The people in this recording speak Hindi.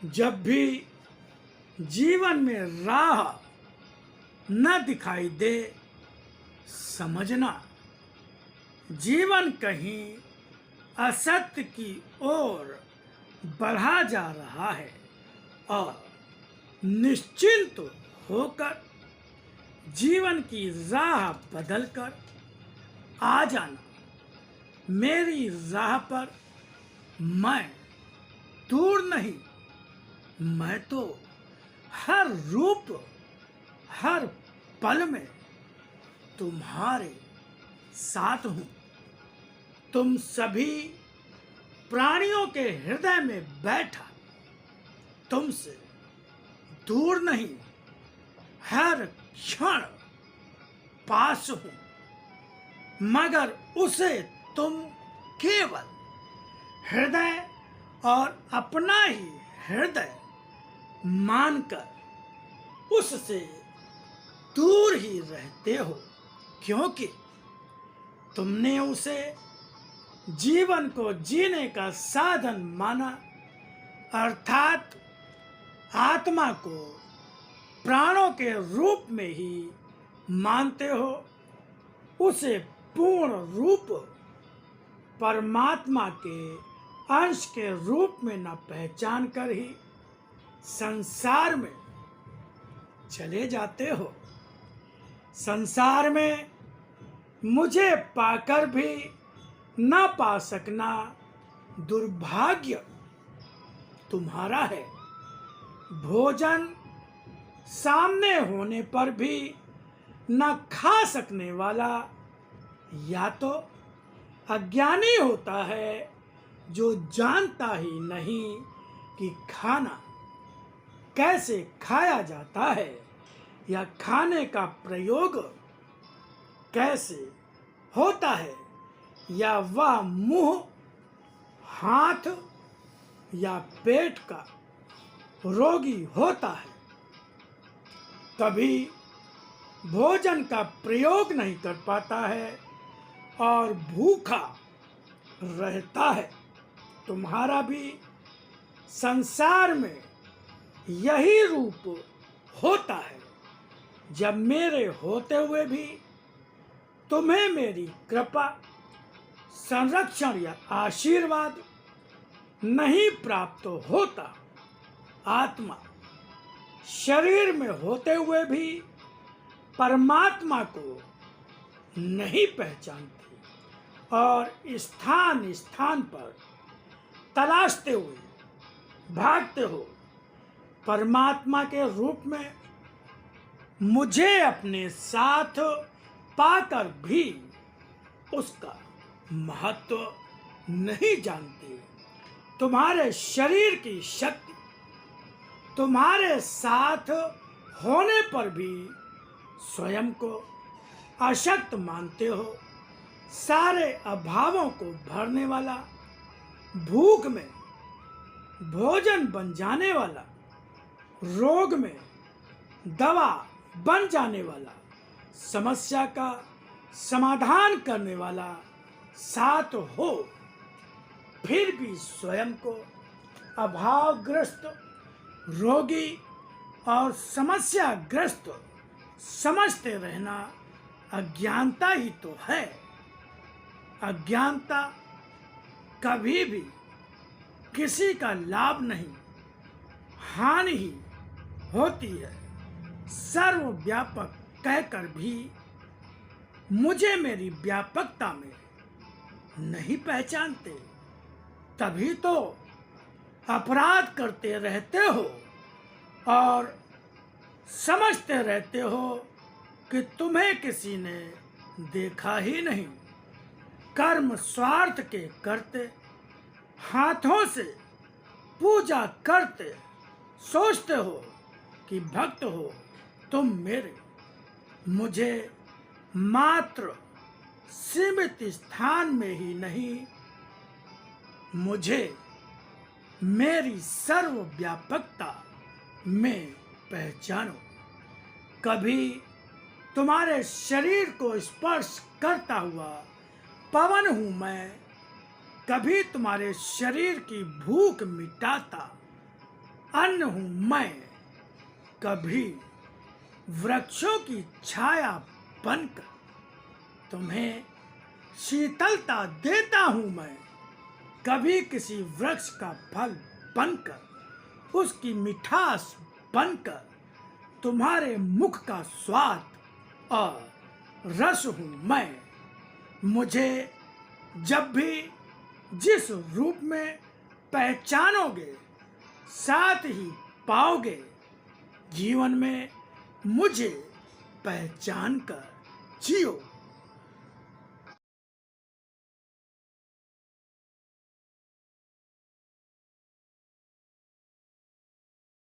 जब भी जीवन में राह न दिखाई दे, समझना जीवन कहीं असत्य की ओर बढ़ा जा रहा है और निश्चिंत होकर जीवन की राह बदलकर आ जाना। मेरी राह पर मैं दूर नहीं, मैं तो हर रूप हर पल में तुम्हारे साथ हूँ। तुम सभी प्राणियों के हृदय में बैठा तुमसे दूर नहीं, हर क्षण पास हूँ, मगर उसे तुम केवल हृदय और अपना ही हृदय मानकर उससे दूर ही रहते हो, क्योंकि तुमने उसे जीवन को जीने का साधन माना, अर्थात आत्मा को प्राणों के रूप में ही मानते हो। उसे पूर्ण रूप परमात्मा के अंश के रूप में न पहचान कर ही संसार में चले जाते हो। संसार में मुझे पाकर भी न पा सकना दुर्भाग्य तुम्हारा है। भोजन सामने होने पर भी न खा सकने वाला या तो अज्ञानी होता है, जो जानता ही नहीं कि खाना कैसे खाया जाता है या खाने का प्रयोग कैसे होता है, या वह मुंह, हाथ या पेट का रोगी होता है। कभी भोजन का प्रयोग नहीं कर पाता है और भूखा रहता है। तुम्हारा भी संसार में यही रूप होता है। जब मेरे होते हुए भी तुम्हें मेरी कृपा, संरक्षण या आशीर्वाद नहीं प्राप्त होता, आत्मा शरीर में होते हुए भी परमात्मा को नहीं पहचानती और स्थान स्थान पर तलाशते हुए भागते हो। परमात्मा के रूप में मुझे अपने साथ पाकर भी उसका महत्व नहीं जानते। तुम्हारे शरीर की शक्ति तुम्हारे साथ होने पर भी स्वयं को अशक्त मानते हो। सारे अभावों को भरने वाला, भूख में भोजन बन जाने वाला, रोग में दवा बन जाने वाला, समस्या का समाधान करने वाला साथ हो, फिर भी स्वयं को अभावग्रस्त, रोगी और समस्याग्रस्त समझते रहना अज्ञानता ही तो है। अज्ञानता कभी भी किसी का लाभ नहीं, हानि ही होती है। सर्वव्यापक कहकर भी मुझे मेरी व्यापकता में नहीं पहचानते, तभी तो अपराध करते रहते हो और समझते रहते हो कि तुम्हें किसी ने देखा ही नहीं। कर्म स्वार्थ के करते, हाथों से पूजा करते सोचते हो कि भक्त हो तुम मेरे। मुझे मात्र सीमित स्थान में ही नहीं, मुझे मेरी सर्वव्यापकता में पहचानो। कभी तुम्हारे शरीर को स्पर्श करता हुआ पवन हूँ मैं, कभी तुम्हारे शरीर की भूख मिटाता अन्न हूं मैं, कभी वृक्षों की छाया बनकर तुम्हें शीतलता देता हूं मैं, कभी किसी वृक्ष का फल बनकर उसकी मिठास बनकर तुम्हारे मुख का स्वाद और रस हूं मैं। मुझे जब भी जिस रूप में पहचानोगे साथ ही पाओगे, जीवन में मुझे पहचान कर जियो।